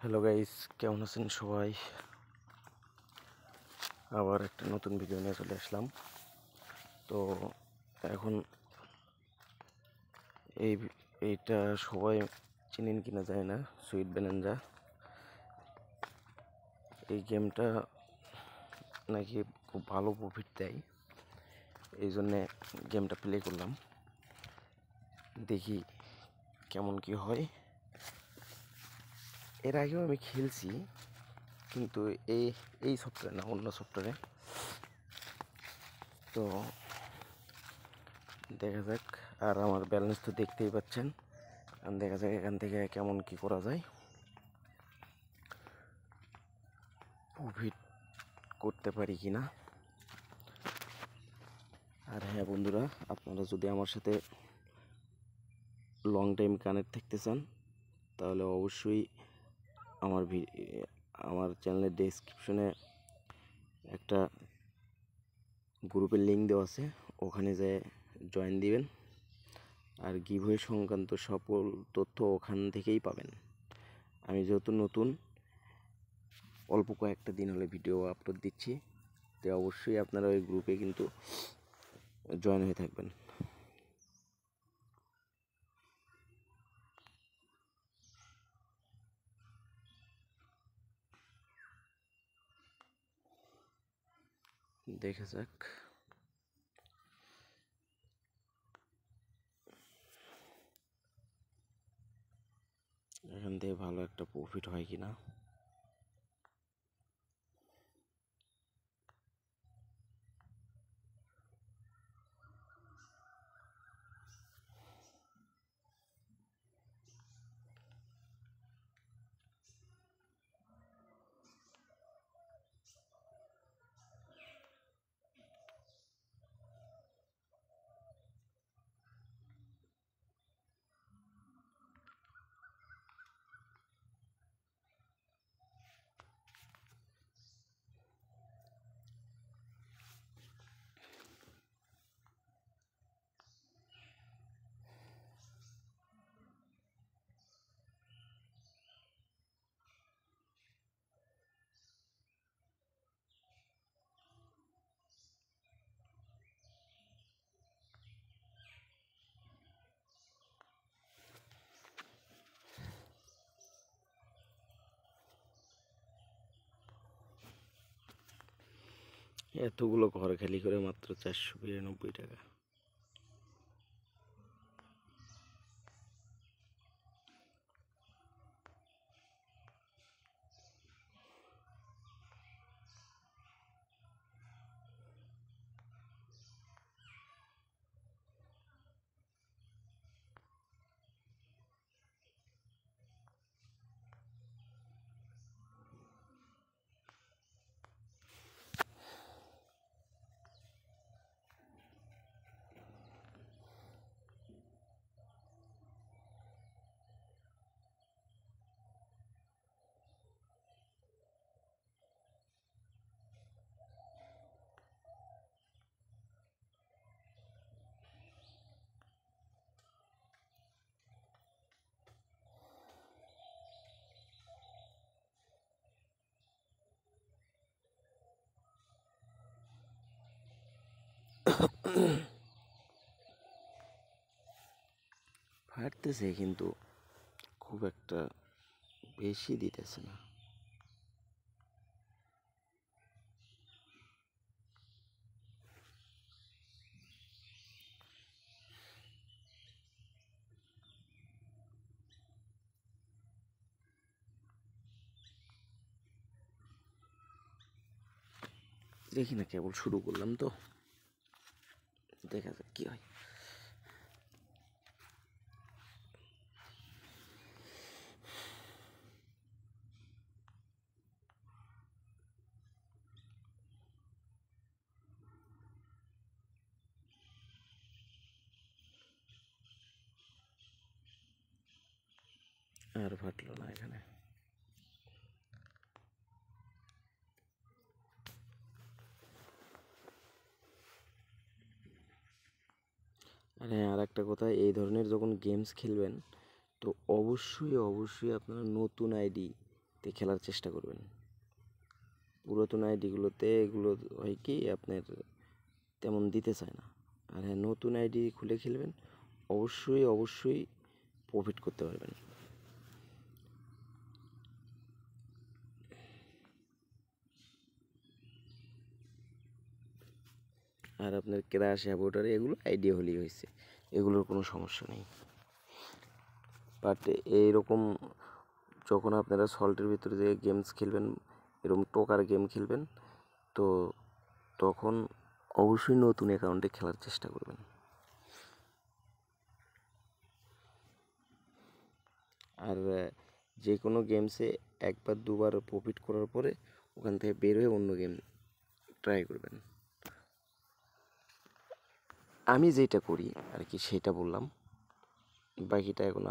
Hello guys, কেমন আছেন সবাই? আবার একটা নতুন ভিডিও নিয়ে চলে আসলাম। তো এখন এইটা সবাই চিনেন কিনা যায় না, সুইট ব্যালেঞ্জা। এই গেমটা নাকি খুব ভালো প্রফিট দেয়, এই জন্যে গেমটা প্লে করলাম, দেখি কেমন কি হয়। এর আগেও আমি খেলছি, কিন্তু এই সফটওয়্যারে না, অন্য সফটওয়্যারে। তো দেখা যাক। আর আমার ব্যালেন্স তো দেখতেই পাচ্ছেন। দেখা যাক এখান থেকে কেমন কি করা যায়, প্রফিট করতে পারি কি না। আর হ্যাঁ বন্ধুরা, আপনারা যদি আমার সাথে লং টাইম কানেক্ট থাকতে চান, তাহলে অবশ্যই আমার আমার চ্যানেলের ডেসক্রিপশনে একটা গ্রুপের লিঙ্ক দেওয়া আছে, ওখানে যেয়ে জয়েন দিবেন। আর গিভওয়ে সংক্রান্ত সকল তথ্য ওখান থেকেই পাবেন। আমি যেহেতু নতুন, অল্প কয়েকটা দিন হলে ভিডিও আপলোড দিচ্ছি, তো অবশ্যই আপনারা ওই গ্রুপে কিন্তু জয়েন হয়ে থাকবেন। দেখা যাক এখান থেকে ভালো একটা প্রফিট হয় কিনা। এতগুলো ঘর খালি করে মাত্র 492 টাকা। ফাটতেছে, কিন্তু খুব একটা বেশি দিতেছে না। দেখি না, কেবল শুরু করলাম তো, দেখা যাক কি হয়। আর ফাটলো না এখানে। আর হ্যাঁ, আর একটা কথা, এই ধরনের যখন গেমস খেলবেন, তো অবশ্যই অবশ্যই আপনারা নতুন আইডি খেলার চেষ্টা করবেন। পুরাতন আইডিগুলোতে এগুলো হয় কি আপনার তেমন দিতে চায় না। আর হ্যাঁ, নতুন আইডি খুলে খেলবেন, অবশ্যই প্রফিট করতে পারবেন। আর আপনার ক্র্যাশ হ্যাবোটারে এগুলো আইডিয়া হলেই হয়েছে, এগুলোর কোনো সমস্যা নেই। বাট এইরকম যখন আপনারা সল্টের ভিতরে যে গেমস খেলবেন, এরকম টোকার গেম খেলবেন, তো তখন অবশ্যই নতুন অ্যাকাউন্টে খেলার চেষ্টা করবেন। আর যে কোনো গেমসে একবার দুবার প্রফিট করার পরে ওখান থেকে বের হয়ে অন্য গেম ট্রাই করবেন। আমি যেটা করি আর কি সেটা বললাম, বাকিটা এখন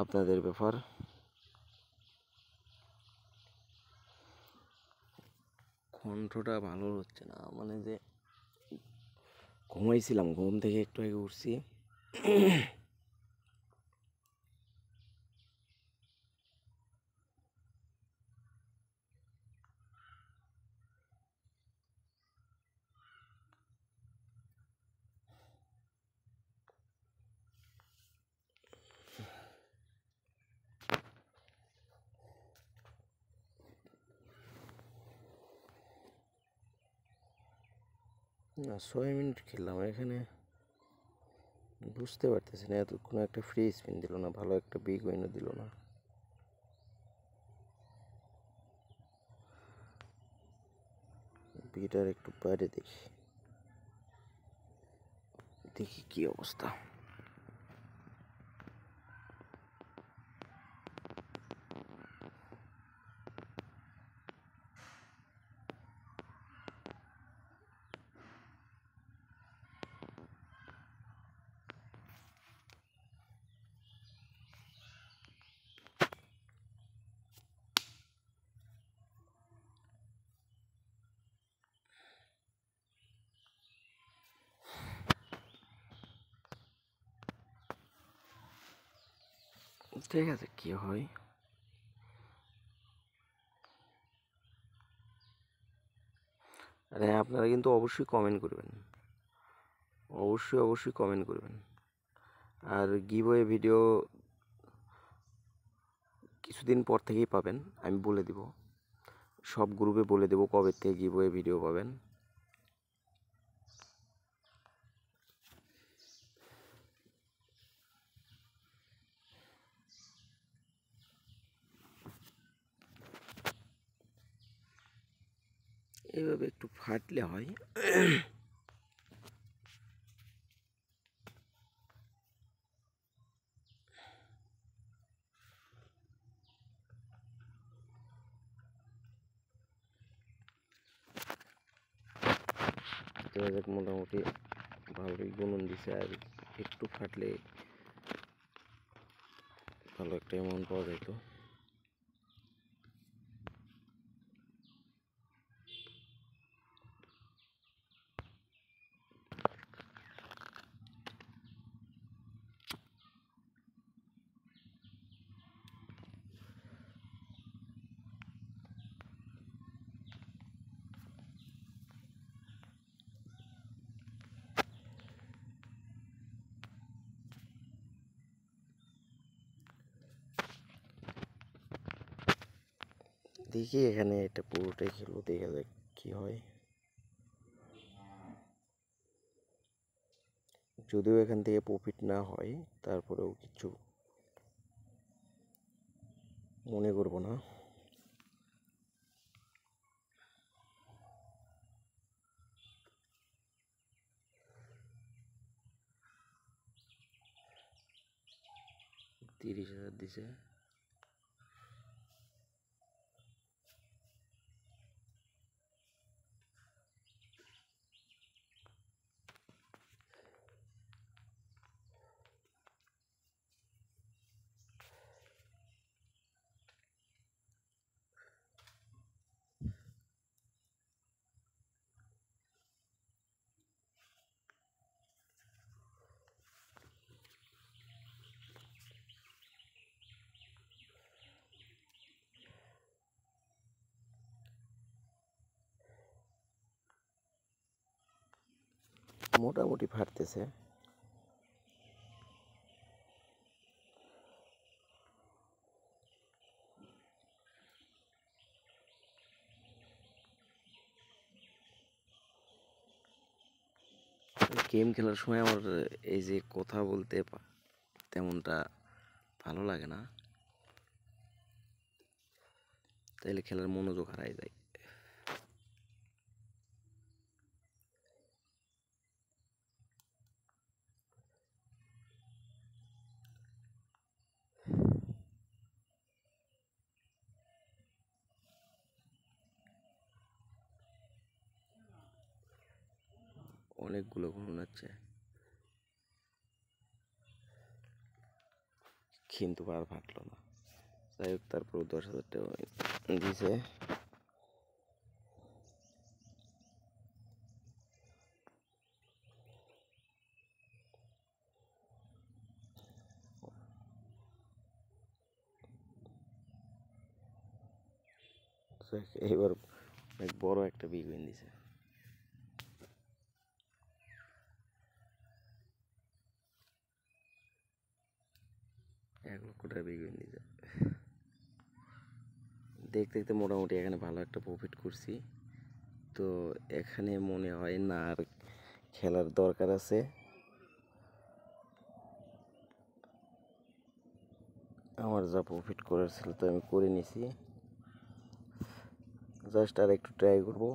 আপনাদের ব্যাপার। কণ্ঠটা ভালো হচ্ছে না, মানে যে ঘুমাইছিলাম, ঘুম থেকে একটু আগে উঠছি। না, 6 মিনিট খেললাম এখানে, বুঝতে পারতেছি না এতক্ষণ একটা ফ্রি স্পিন দিল না, ভালো একটা বিগ উইনও দিল না। বিটার একটু বাইরে দেখি দেখি কি অবস্থা। ঠিক আছে, কি হয়। আরে আপনারা কিন্তু অবশ্যই কমেন্ট করবেন, অবশ্যই কমেন্ট করবেন। আর গিভওয়ে ভিডিও কিছুদিন পর থেকেই পাবেন, আমি বলে দিব, সব গ্রুপে বলে দেবো কবে থেকে গিভওয়ে ভিডিও পাবেন। এইভাবে একটু ফাটলে হয়। মোটামুটি ভালোই গুণন দিছে, আর একটু ফাটলে ভালো একটা অ্যামাউন্ট পাওয়া যেত। দেখি এখানে এটা পুরোটাই খেলবো, দেখা যাক কি হয়। যদিও এখান থেকে প্রফিট না হয়, তারপরেও কিছু মনে করব না। $30,000 দিছে। মোটামুটি ফাটতেছে। গেম খেলার সময় আমার এই যে কথা বলতে তেমনটা ভালো লাগে না, তাইলে খেলার মনোযোগ হারাই যায়। অনেকগুলো ঘুরুন আছে, কিন্তু আর ফাটলো না। যাই হোক, তারপর 10,000 টাকা দিয়েছে। এইবার অনেক বড় একটা বিগ উইন দিছে। 1 লক্ষ টাকা বিগ উইন দিছে। দেখতে দেখতে মোটামুটি এখানে ভালো একটা প্রফিট করছি। তো এখানে মনে হয় না আর খেলার দরকার আছে। আমার যা প্রফিট করার ছিল তো আমি করে নিছি, জাস্ট আর একটু ট্রাই করবো।